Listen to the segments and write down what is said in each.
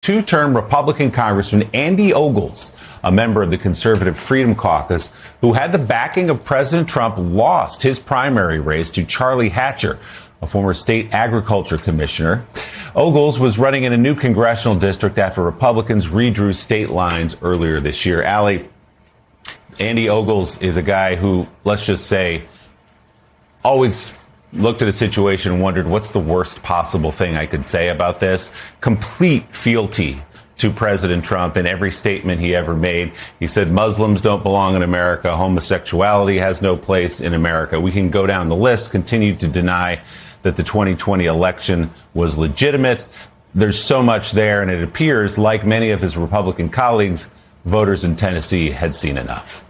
two-term Republican Congressman Andy Ogles, a member of the Conservative Freedom Caucus, who had the backing of President Trump, lost his primary race to Charlie Hatcher, a former state agriculture commissioner. Ogles was running in a new congressional district after Republicans redrew state lines earlier this year. Allie, Andy Ogles is a guy who, let's just say, always looked at a situation and wondered, what's the worst possible thing I could say about this? Complete fealty to President Trump in every statement he ever made. He said Muslims don't belong in America. Homosexuality has no place in America. We can go down the list, continue to deny that the 2020 election was legitimate. There's so much there, and it appears, like many of his Republican colleagues, voters in Tennessee had seen enough.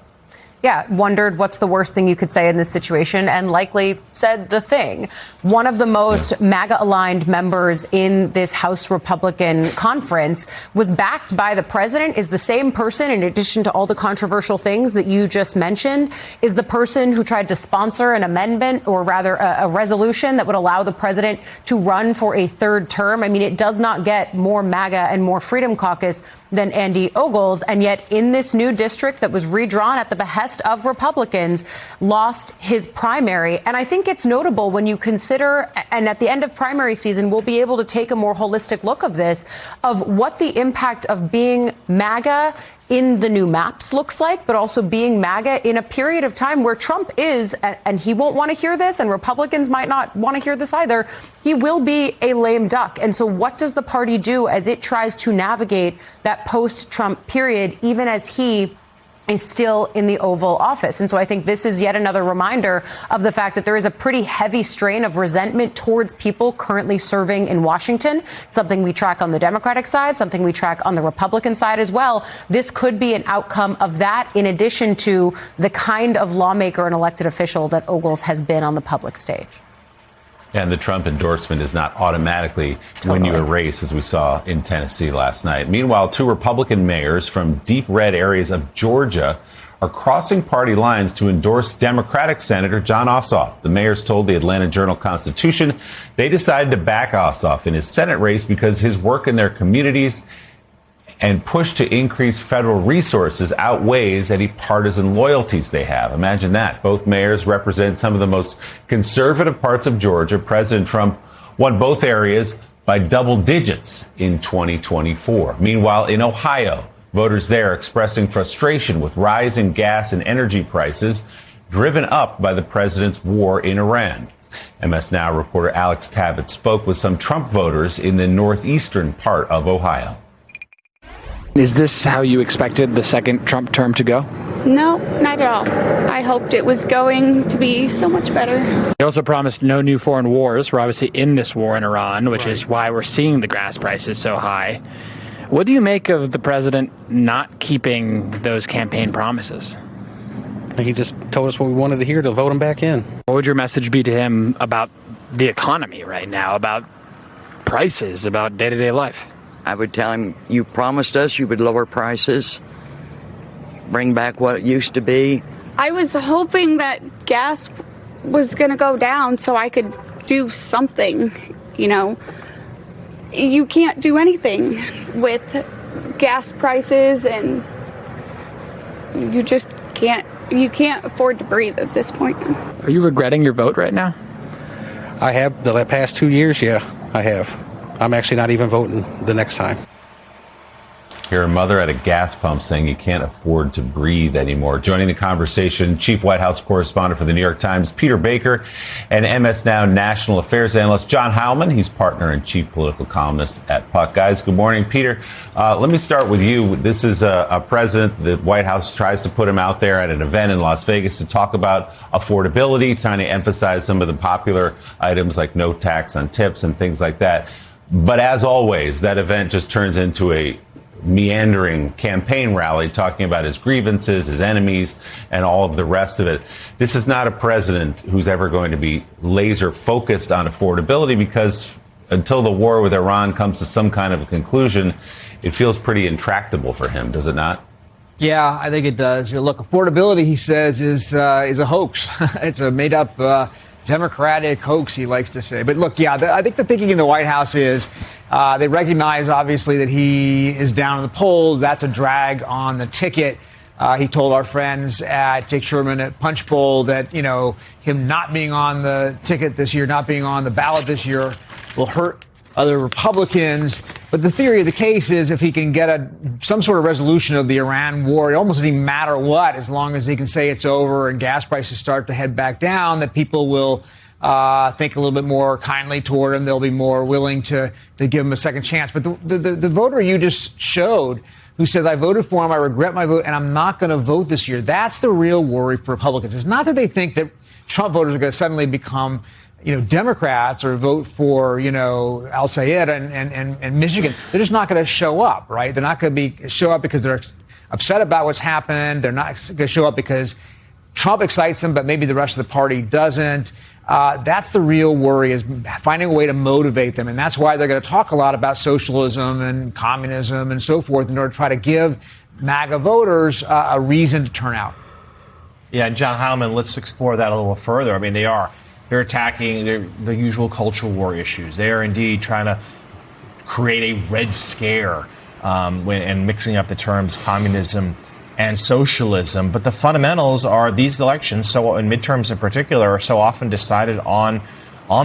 Yeah, wondered what's the worst thing you could say in this situation, and likely said the thing. One of the most MAGA-aligned members in this House Republican conference was backed by the president, is the same person, in addition to all the controversial things that you just mentioned, is the person who tried to sponsor an amendment, or rather a resolution that would allow the president to run for a third term. I mean, it does not get more MAGA and more Freedom Caucus than Andy Ogles, and yet in this new district that was redrawn at the behest of Republicans, lost his primary. And I think it's notable when you consider, and at the end of primary season, we'll be able to take a more holistic look of this, of what the impact of being MAGA in the new maps looks like, but also being MAGA in a period of time where Trump is, and he won't want to hear this, and Republicans might not want to hear this either, he will be a lame duck. And so what does the party do as it tries to navigate that post-Trump period, even as he is still in the Oval Office? And so I think this is yet another reminder of the fact that there is a pretty heavy strain of resentment towards people currently serving in Washington, something we track on the Democratic side, something we track on the Republican side as well. This could be an outcome of that, in addition to the kind of lawmaker and elected official that Ogles has been on the public stage. And the Trump endorsement is not automatically win you a race, as we saw in Tennessee last night. Meanwhile, two Republican mayors from deep red areas of Georgia are crossing party lines to endorse Democratic Senator Jon Ossoff. The mayors told the Atlanta Journal-Constitution they decided to back Ossoff in his Senate race because his work in their communities and push to increase federal resources outweighs any partisan loyalties they have. Imagine that. Both mayors represent some of the most conservative parts of Georgia. President Trump won both areas by double digits in 2024. Meanwhile, in Ohio, voters there expressing frustration with rising gas and energy prices driven up by the president's war in Iran. MS Now reporter Alex Tabbitt spoke with some Trump voters in the northeastern part of Ohio. Is this how you expected the second Trump term to go? No, not at all. I hoped it was going to be so much better. He also promised no new foreign wars. We're obviously in this war in Iran, which is why we're seeing the gas prices so high. What do you make of the president not keeping those campaign promises? He just told us what we wanted to hear to vote him back in. What would your message be to him about the economy right now, about prices, about day-to-day life? I would tell him, you promised us you would lower prices, bring back what it used to be. I was hoping that gas was going to go down so I could do something, you know. You can't do anything with gas prices, and you just can't. You can't afford to breathe at this point. Are you regretting your vote right now? I have. The past 2 years, yeah, I have. I'm actually not even voting the next time. Here, a mother at a gas pump saying you can't afford to breathe anymore. Joining the conversation, Chief White House Correspondent for the New York Times, Peter Baker, and MS Now National Affairs Analyst John Heilman. He's partner and chief political columnist at Puck. Guys, good morning. Peter, let me start with you. This is a president. The White House tries to put him out there at an event in Las Vegas to talk about affordability, trying to emphasize some of the popular items like no tax on tips and things like that. But as always, that event just turns into a meandering campaign rally talking about his grievances, his enemies, and all of the rest of it. This is not a president who's ever going to be laser focused on affordability, because until the war with Iran comes to some kind of a conclusion, it feels pretty intractable for him, does it not? Yeah, I think it does. Look, affordability, he says, is a hoax. It's a made-up Democratic hoax, he likes to say. But look, I think the thinking in the White House is they recognize, obviously, that he is down in the polls. That's a drag on the ticket. He told our friends at Jake Sherman at Punch Bowl that, him not being on the ticket this year, not being on the ballot this year will hurt other Republicans. But the theory of the case is if he can get some sort of resolution of the Iran war, it almost doesn't matter what, as long as he can say it's over and gas prices start to head back down, that people will think a little bit more kindly toward him. They'll be more willing to give him a second chance. But the voter you just showed who says, I voted for him, I regret my vote, and I'm not going to vote this year. That's the real worry for Republicans. It's not that they think that Trump voters are going to suddenly become Democrats or vote for, Al Sayed and Michigan. They're just not going to show up, right? They're not going to show up because they're upset about what's happened. They're not going to show up because Trump excites them, but maybe the rest of the party doesn't. That's the real worry, is finding a way to motivate them. And that's why they're going to talk a lot about socialism and communism and so forth in order to try to give MAGA voters a reason to turn out. Yeah, and John Heilemann, let's explore that a little further. I mean, they're attacking the usual cultural war issues. They are indeed trying to create a red scare and mixing up the terms communism and socialism. But the fundamentals are these elections, so in midterms in particular, are so often decided on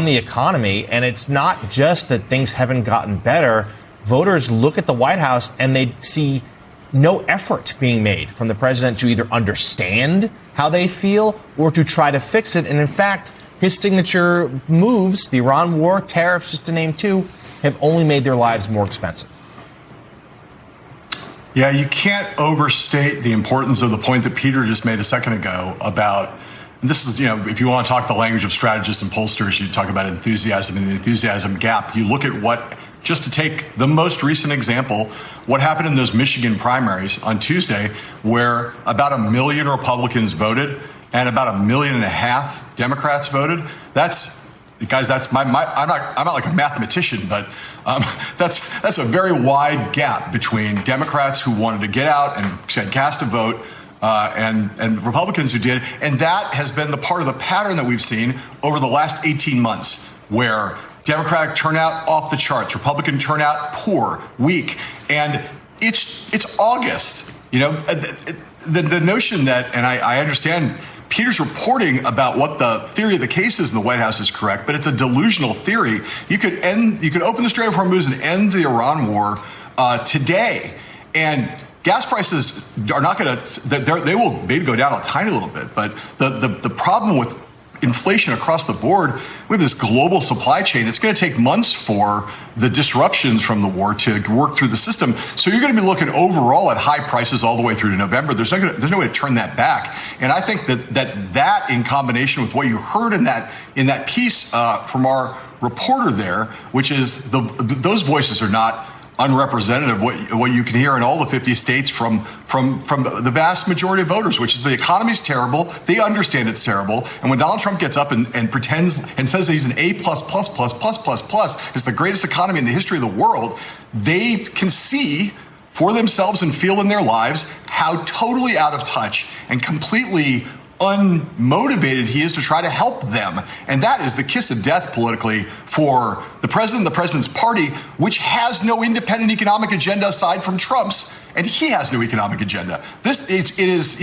the economy. And it's not just that things haven't gotten better. Voters look at the White House and they see no effort being made from the president to either understand how they feel or to try to fix it. And in fact, his signature moves, the Iran war, tariffs, just to name two, have only made their lives more expensive. Yeah, you can't overstate the importance of the point that Peter just made a second ago about, and this is, if you want to talk the language of strategists and pollsters, you talk about enthusiasm and the enthusiasm gap. You look at just to take the most recent example, what happened in those Michigan primaries on Tuesday, where about 1 million Republicans voted and about 1.5 million Democrats voted. That's I'm not like a mathematician, but that's a very wide gap between Democrats who wanted to get out and said cast a vote and Republicans who did. And that has been the part of the pattern that we've seen over the last 18 months, where Democratic turnout off the charts, Republican turnout poor, weak. And it's August. The notion that, and I understand Peter's reporting about what the theory of the case is in the White House is correct, but it's a delusional theory. You could open the Strait of Hormuz and end the Iran war today, and gas prices are not going to. They will maybe go down a tiny little bit, but the problem with inflation across the board, we have this global supply chain. It's going to take months for the disruptions from the war to work through the system. So you're going to be looking overall at high prices all the way through to November. There's no way to turn that back. And I think that in combination with what you heard in that piece from our reporter there, which is those voices are not unrepresentative what you can hear in all the 50 states from the vast majority of voters, which is the economy's terrible. They understand it's terrible. And when Donald Trump gets up and pretends and says he's an A++++++, it's the greatest economy in the history of the world, they can see for themselves and feel in their lives how totally out of touch and completely unmotivated he is to try to help them. And that is the kiss of death politically for the president, the president's party, which has no independent economic agenda aside from Trump's, and he has no economic agenda. It is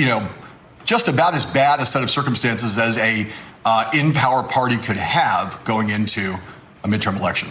just about as bad a set of circumstances as a in-power party could have going into a midterm election.